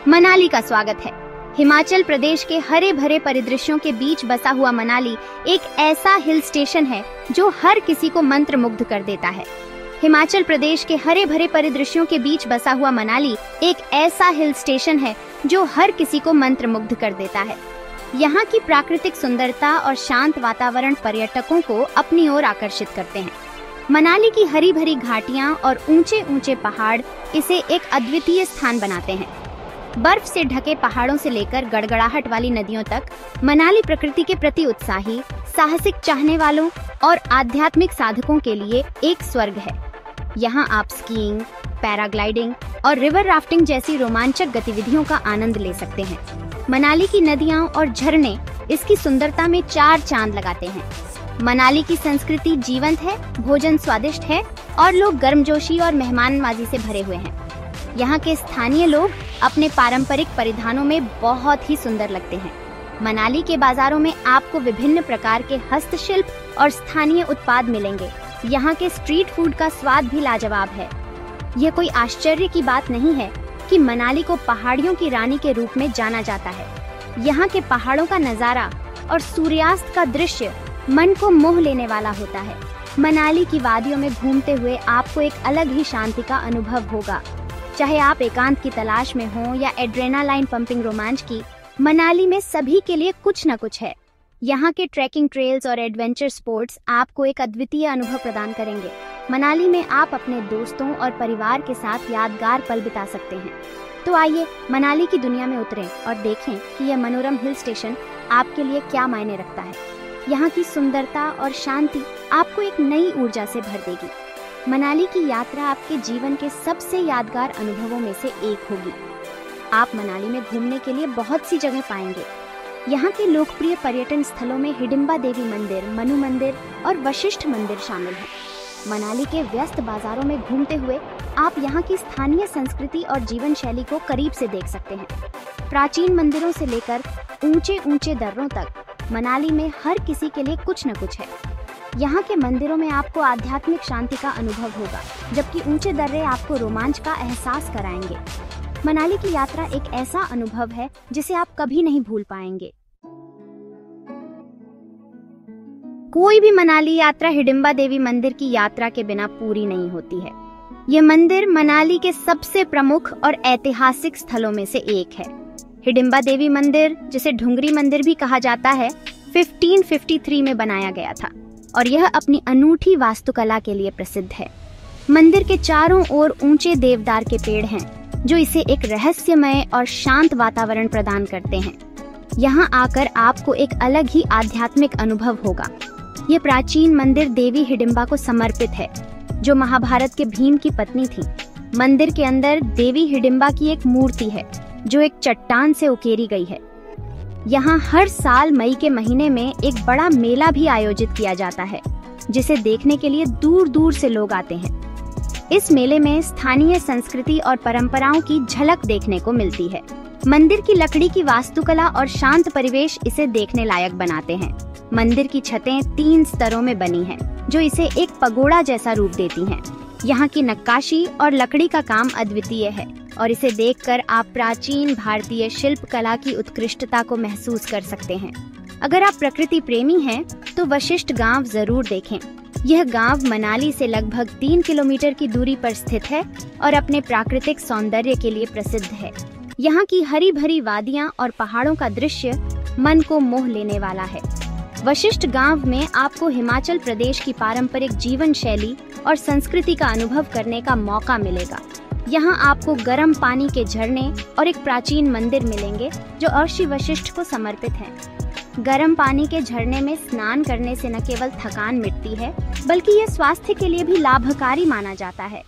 मनाली का स्वागत है। हिमाचल प्रदेश के हरे भरे परिदृश्यों के बीच बसा हुआ मनाली एक ऐसा हिल स्टेशन है जो हर किसी को मंत्रमुग्ध कर देता है। हिमाचल प्रदेश के हरे भरे परिदृश्यों के बीच बसा हुआ मनाली एक ऐसा हिल स्टेशन है जो हर किसी को मंत्रमुग्ध कर देता है। यहाँ की प्राकृतिक सुंदरता और शांत वातावरण पर्यटकों को अपनी ओर आकर्षित करते हैं। मनाली की हरी भरी घाटियाँ और ऊंचे ऊंचे पहाड़ इसे एक अद्वितीय स्थान बनाते हैं। बर्फ से ढके पहाड़ों से लेकर गड़गड़ाहट वाली नदियों तक मनाली प्रकृति के प्रति उत्साही, साहसिक चाहने वालों और आध्यात्मिक साधकों के लिए एक स्वर्ग है। यहाँ आप स्कीइंग, पैराग्लाइडिंग और रिवर राफ्टिंग जैसी रोमांचक गतिविधियों का आनंद ले सकते हैं। मनाली की नदियाँ और झरने इसकी सुंदरता में चार चांद लगाते हैं। मनाली की संस्कृति जीवंत है, भोजन स्वादिष्ट है और लोग गर्मजोशी और मेहमानबाजी से भरे हुए हैं। यहाँ के स्थानीय लोग अपने पारंपरिक परिधानों में बहुत ही सुंदर लगते हैं। मनाली के बाजारों में आपको विभिन्न प्रकार के हस्तशिल्प और स्थानीय उत्पाद मिलेंगे। यहाँ के स्ट्रीट फूड का स्वाद भी लाजवाब है। यह कोई आश्चर्य की बात नहीं है कि मनाली को पहाड़ियों की रानी के रूप में जाना जाता है। यहाँ के पहाड़ों का नजारा और सूर्यास्त का दृश्य मन को मोह लेने वाला होता है। मनाली की वादियों में घूमते हुए आपको एक अलग ही शांति का अनुभव होगा। चाहे आप एकांत की तलाश में हो या एड्रेनालाइन पंपिंग रोमांच की, मनाली में सभी के लिए कुछ न कुछ है। यहाँ के ट्रैकिंग ट्रेल्स और एडवेंचर स्पोर्ट्स आपको एक अद्वितीय अनुभव प्रदान करेंगे। मनाली में आप अपने दोस्तों और परिवार के साथ यादगार पल बिता सकते हैं। तो आइए मनाली की दुनिया में उतरें और देखें कि यह मनोरम हिल स्टेशन आपके लिए क्या मायने रखता है। यहाँ की सुंदरता और शांति आपको एक नई ऊर्जा से भर देगी। मनाली की यात्रा आपके जीवन के सबसे यादगार अनुभवों में से एक होगी। आप मनाली में घूमने के लिए बहुत सी जगह पाएंगे। यहाँ के लोकप्रिय पर्यटन स्थलों में हिडिंबा देवी मंदिर, मनु मंदिर और वशिष्ठ मंदिर शामिल हैं। मनाली के व्यस्त बाजारों में घूमते हुए आप यहाँ की स्थानीय संस्कृति और जीवन शैली को करीब से देख सकते हैं। प्राचीन मंदिरों से लेकर ऊंचे ऊंचे दर्रों तक मनाली में हर किसी के लिए कुछ न कुछ है। यहाँ के मंदिरों में आपको आध्यात्मिक शांति का अनुभव होगा, जबकि ऊंचे दर्रे आपको रोमांच का एहसास कराएंगे। मनाली की यात्रा एक ऐसा अनुभव है जिसे आप कभी नहीं भूल पाएंगे। कोई भी मनाली यात्रा हिडिंबा देवी मंदिर की यात्रा के बिना पूरी नहीं होती है। यह मंदिर मनाली के सबसे प्रमुख और ऐतिहासिक स्थलों में से एक है। हिडिंबा देवी मंदिर, जिसे ढुंगरी मंदिर भी कहा जाता है, 1553 में बनाया गया था और यह अपनी अनूठी वास्तुकला के लिए प्रसिद्ध है। मंदिर के चारों ओर ऊंचे देवदार के पेड़ हैं, जो इसे एक रहस्यमय और शांत वातावरण प्रदान करते हैं। यहाँ आकर आपको एक अलग ही आध्यात्मिक अनुभव होगा। ये प्राचीन मंदिर देवी हिडिंबा को समर्पित है, जो महाभारत के भीम की पत्नी थी। मंदिर के अंदर देवी हिडिंबा की एक मूर्ति है, जो एक चट्टान से उकेरी गई है। यहाँ हर साल मई के महीने में एक बड़ा मेला भी आयोजित किया जाता है, जिसे देखने के लिए दूर दूर से लोग आते हैं। इस मेले में स्थानीय संस्कृति और परंपराओं की झलक देखने को मिलती है। मंदिर की लकड़ी की वास्तुकला और शांत परिवेश इसे देखने लायक बनाते हैं। मंदिर की छतें 3 स्तरों में बनी हैं, जो इसे एक पगोड़ा जैसा रूप देती हैं। यहाँ की नक्काशी और लकड़ी का काम अद्वितीय है और इसे देखकर आप प्राचीन भारतीय शिल्प कला की उत्कृष्टता को महसूस कर सकते हैं। अगर आप प्रकृति प्रेमी हैं, तो वशिष्ठ गांव जरूर देखें। यह गांव मनाली से लगभग 3 किलोमीटर की दूरी पर स्थित है और अपने प्राकृतिक सौंदर्य के लिए प्रसिद्ध है। यहाँ की हरी भरी वादियाँ और पहाड़ों का दृश्य मन को मोह लेने वाला है। वशिष्ठ गांव में आपको हिमाचल प्रदेश की पारंपरिक जीवन शैली और संस्कृति का अनुभव करने का मौका मिलेगा। यहाँ आपको गर्म पानी के झरने और एक प्राचीन मंदिर मिलेंगे, जो ऋषि वशिष्ठ को समर्पित है। गर्म पानी के झरने में स्नान करने से न केवल थकान मिटती है, बल्कि यह स्वास्थ्य के लिए भी लाभकारी माना जाता है।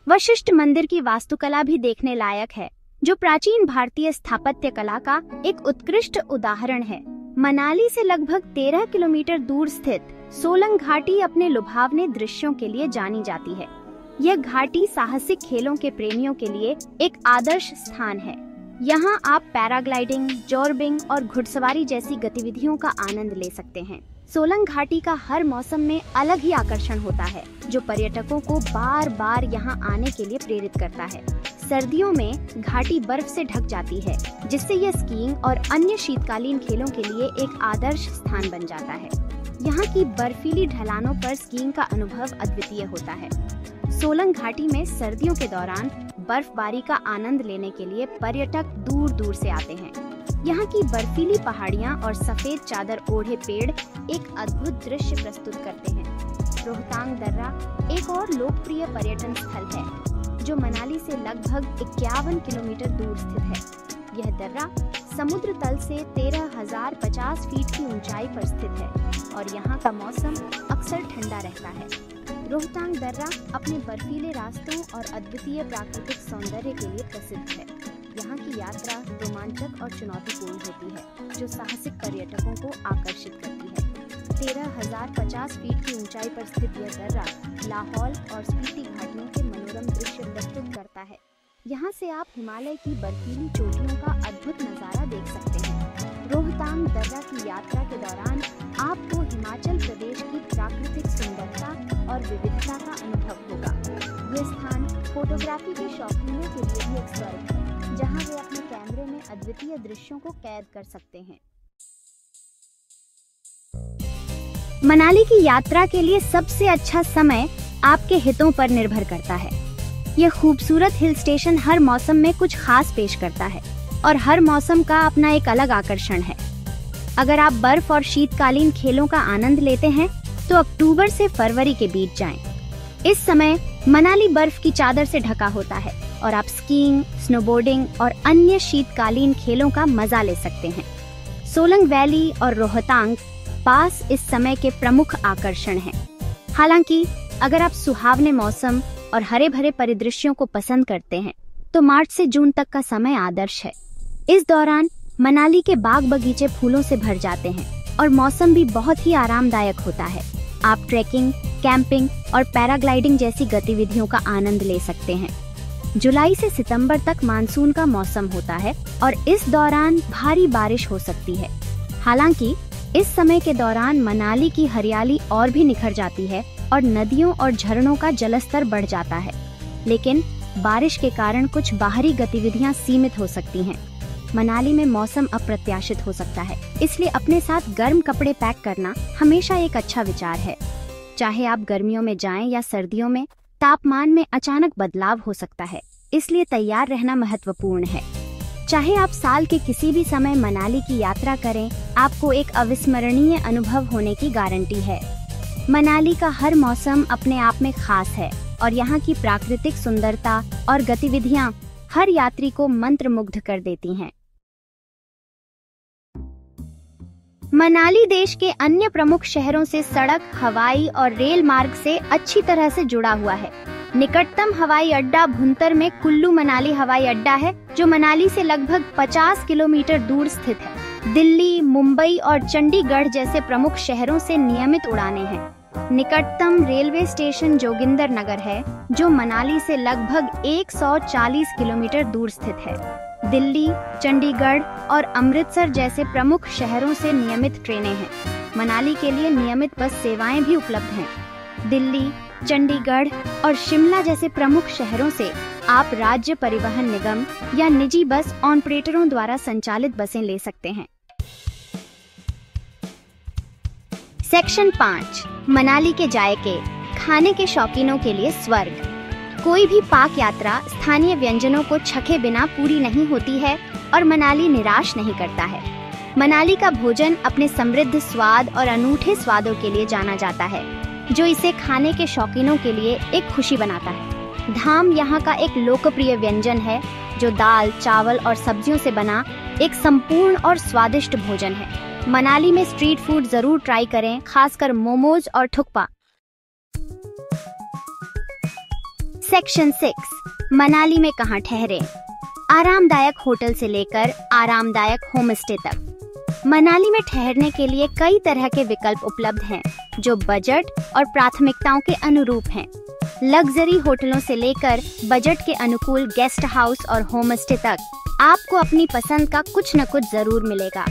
वशिष्ठ मंदिर की वास्तुकला भी देखने लायक है, जो प्राचीन भारतीय स्थापत्य कला का एक उत्कृष्ट उदाहरण है। मनाली से लगभग 13 किलोमीटर दूर स्थित सोलंग घाटी अपने लुभावने दृश्यों के लिए जानी जाती है। यह घाटी साहसिक खेलों के प्रेमियों के लिए एक आदर्श स्थान है। यहाँ आप पैराग्लाइडिंग, जॉर्बिंग और घुड़सवारी जैसी गतिविधियों का आनंद ले सकते हैं। सोलंग घाटी का हर मौसम में अलग ही आकर्षण होता है, जो पर्यटकों को बार बार यहाँ आने के लिए प्रेरित करता है। सर्दियों में घाटी बर्फ से ढक जाती है, जिससे यह स्कीइंग और अन्य शीतकालीन खेलों के लिए एक आदर्श स्थान बन जाता है। यहाँ की बर्फीली ढलानों पर स्कीइंग का अनुभव अद्वितीय होता है। सोलंग घाटी में सर्दियों के दौरान बर्फबारी का आनंद लेने के लिए पर्यटक दूर दूर से आते हैं। यहाँ की बर्फीली पहाड़ियाँ और सफेद चादर ओढ़े पेड़ एक अद्भुत दृश्य प्रस्तुत करते हैं। रोहतांग दर्रा एक और लोकप्रिय पर्यटन स्थल है, जो मनाली से लगभग 51 किलोमीटर दूर स्थित है। यह दर्रा समुद्र तल से 13,050 फीट की ऊंचाई पर स्थित है और यहाँ का मौसम अक्सर ठंडा रहता है। रोहतांग दर्रा अपने बर्फीले रास्तों और अद्वितीय प्राकृतिक सौंदर्य के लिए प्रसिद्ध है। यहाँ की यात्रा रोमांचक और चुनौतीपूर्ण होती है, जो साहसिक पर्यटकों को आकर्षित करती है। 13,050 फीट की ऊंचाई पर स्थित यह दर्रा लाहौल और स्पीति घाटियों के मनोरम दृश्य प्रस्तुत करता है। यहाँ से आप हिमालय की बर्फीली चोटियों का अद्भुत नज़ारा देख सकते हैं। रोहतांग दर्रा की यात्रा के दौरान आपको हिमाचल प्रदेश की प्राकृतिक सुंदरता और विविधता का अनुभव होगा। यह स्थान फोटोग्राफी के शौकीनों के लिए भी एक स्वर्ग है, जहाँ वे अपने कैमरे में अद्वितीय दृश्यों को कैद कर सकते हैं। मनाली की यात्रा के लिए सबसे अच्छा समय आपके हितों पर निर्भर करता है। यह खूबसूरत हिल स्टेशन हर मौसम में कुछ खास पेश करता है और हर मौसम का अपना एक अलग आकर्षण है। अगर आप बर्फ और शीतकालीन खेलों का आनंद लेते हैं तो अक्टूबर से फरवरी के बीच जाएं। इस समय मनाली बर्फ की चादर से ढका होता है और आप स्कीइंग, स्नोबोर्डिंग और अन्य शीतकालीन खेलों का मजा ले सकते हैं। सोलंग वैली और रोहतांग पास इस समय के प्रमुख आकर्षण हैं। हालांकि अगर आप सुहावने मौसम और हरे भरे परिदृश्यों को पसंद करते हैं तो मार्च से जून तक का समय आदर्श है। इस दौरान मनाली के बाग बगीचे फूलों से भर जाते हैं और मौसम भी बहुत ही आरामदायक होता है। आप ट्रैकिंग, कैंपिंग और पैराग्लाइडिंग जैसी गतिविधियों का आनंद ले सकते हैं। जुलाई से सितंबर तक मानसून का मौसम होता है और इस दौरान भारी बारिश हो सकती है। हालांकि इस समय के दौरान मनाली की हरियाली और भी निखर जाती है और नदियों और झरनों का जलस्तर बढ़ जाता है, लेकिन बारिश के कारण कुछ बाहरी गतिविधियां सीमित हो सकती हैं। मनाली में मौसम अप्रत्याशित हो सकता है, इसलिए अपने साथ गर्म कपड़े पैक करना हमेशा एक अच्छा विचार है। चाहे आप गर्मियों में जाएं या सर्दियों में, तापमान में अचानक बदलाव हो सकता है, इसलिए तैयार रहना महत्वपूर्ण है। चाहे आप साल के किसी भी समय मनाली की यात्रा करें, आपको एक अविस्मरणीय अनुभव होने की गारंटी है। मनाली का हर मौसम अपने आप में खास है और यहाँ की प्राकृतिक सुंदरता और गतिविधियाँ हर यात्री को मंत्रमुग्ध कर देती हैं। मनाली देश के अन्य प्रमुख शहरों से सड़क, हवाई और रेल मार्ग से अच्छी तरह से जुड़ा हुआ है। निकटतम हवाई अड्डा भुंतर में कुल्लू मनाली हवाई अड्डा है, जो मनाली से लगभग 50 किलोमीटर दूर स्थित है। दिल्ली, मुंबई और चंडीगढ़ जैसे प्रमुख शहरों से नियमित उड़ानें हैं। निकटतम रेलवे स्टेशन जोगिंदर नगर है, जो मनाली से लगभग 140 किलोमीटर दूर स्थित है। दिल्ली, चंडीगढ़ और अमृतसर जैसे प्रमुख शहरों से नियमित ट्रेनें हैं। मनाली के लिए नियमित बस सेवाएं भी उपलब्ध हैं। दिल्ली, चंडीगढ़ और शिमला जैसे प्रमुख शहरों से आप राज्य परिवहन निगम या निजी बस ऑपरेटरों द्वारा संचालित बसें ले सकते हैं। सेक्शन 5, मनाली के जायके, खाने के शौकीनों के लिए स्वर्ग। कोई भी पाक यात्रा स्थानीय व्यंजनों को चखे बिना पूरी नहीं होती है और मनाली निराश नहीं करता है। मनाली का भोजन अपने समृद्ध स्वाद और अनूठे स्वादों के लिए जाना जाता है, जो इसे खाने के शौकीनों के लिए एक खुशी बनाता है। धाम यहाँ का एक लोकप्रिय व्यंजन है, जो दाल, चावल और सब्जियों से बना एक संपूर्ण और स्वादिष्ट भोजन है। मनाली में स्ट्रीट फूड जरूर ट्राई करें, खासकर मोमोज और थुक्पा। सेक्शन 6, मनाली में कहाँ ठहरें। आरामदायक होटल से लेकर आरामदायक होमस्टे तक मनाली में ठहरने के लिए कई तरह के विकल्प उपलब्ध हैं, जो बजट और प्राथमिकताओं के अनुरूप हैं। लग्जरी होटलों से लेकर बजट के अनुकूल गेस्ट हाउस और होमस्टे तक आपको अपनी पसंद का कुछ न कुछ जरूर मिलेगा।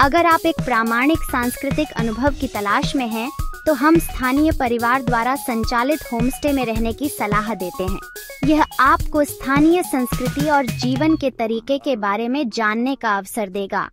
अगर आप एक प्रामाणिक सांस्कृतिक अनुभव की तलाश में हैं, तो हम स्थानीय परिवार द्वारा संचालित होमस्टे में रहने की सलाह देते हैं। यह आपको स्थानीय संस्कृति और जीवन के तरीके के बारे में जानने का अवसर देगा।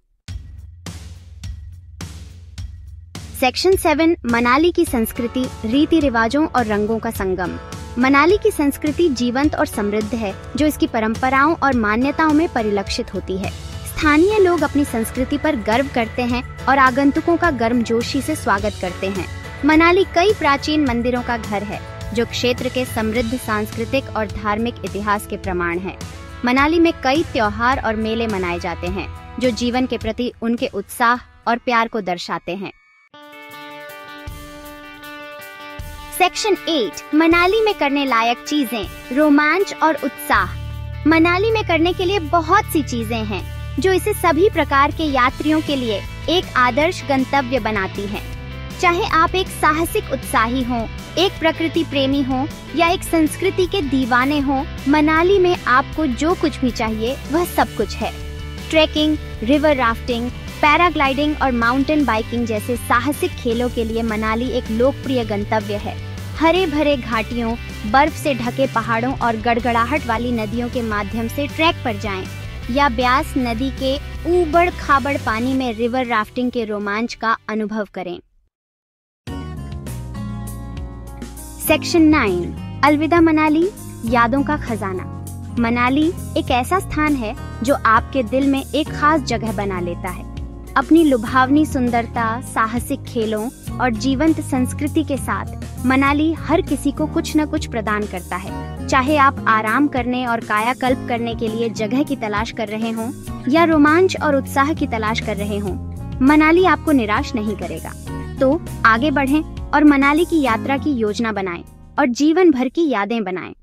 सेक्शन 7 मनाली की संस्कृति, रीति रिवाजों और रंगों का संगम। मनाली की संस्कृति जीवंत और समृद्ध है, जो इसकी परंपराओं और मान्यताओं में परिलक्षित होती है। स्थानीय लोग अपनी संस्कृति पर गर्व करते हैं और आगंतुकों का गर्मजोशी से स्वागत करते हैं। मनाली कई प्राचीन मंदिरों का घर है, जो क्षेत्र के समृद्ध सांस्कृतिक और धार्मिक इतिहास के प्रमाण हैं। मनाली में कई त्योहार और मेले मनाए जाते हैं, जो जीवन के प्रति उनके उत्साह और प्यार को दर्शाते हैं। सेक्शन 8 मनाली में करने लायक चीजें, रोमांच और उत्साह। मनाली में करने के लिए बहुत सी चीजें हैं, जो इसे सभी प्रकार के यात्रियों के लिए एक आदर्श गंतव्य बनाती हैं। चाहे आप एक साहसिक उत्साही हों, एक प्रकृति प्रेमी हों या एक संस्कृति के दीवाने हों, मनाली में आपको जो कुछ भी चाहिए वह सब कुछ है। ट्रैकिंग, रिवर राफ्टिंग, पैराग्लाइडिंग और माउंटेन बाइकिंग जैसे साहसिक खेलों के लिए मनाली एक लोकप्रिय गंतव्य है। हरे भरे घाटियों, बर्फ से ढके पहाड़ों और गड़गड़ाहट वाली नदियों के माध्यम से ट्रैक पर जाएं, या ब्यास नदी के ऊबड़ खाबड़ पानी में रिवर राफ्टिंग के रोमांच का अनुभव करें। सेक्शन 9 अलविदा मनाली, यादों का खजाना। मनाली एक ऐसा स्थान है जो आपके दिल में एक खास जगह बना लेता है। अपनी लुभावनी सुंदरता, साहसिक खेलों और जीवंत संस्कृति के साथ मनाली हर किसी को कुछ न कुछ प्रदान करता है। चाहे आप आराम करने और कायाकल्प करने के लिए जगह की तलाश कर रहे हों या रोमांच और उत्साह की तलाश कर रहे हों, मनाली आपको निराश नहीं करेगा। तो आगे बढ़ें और मनाली की यात्रा की योजना बनाएं और जीवन भर की यादें बनाएं।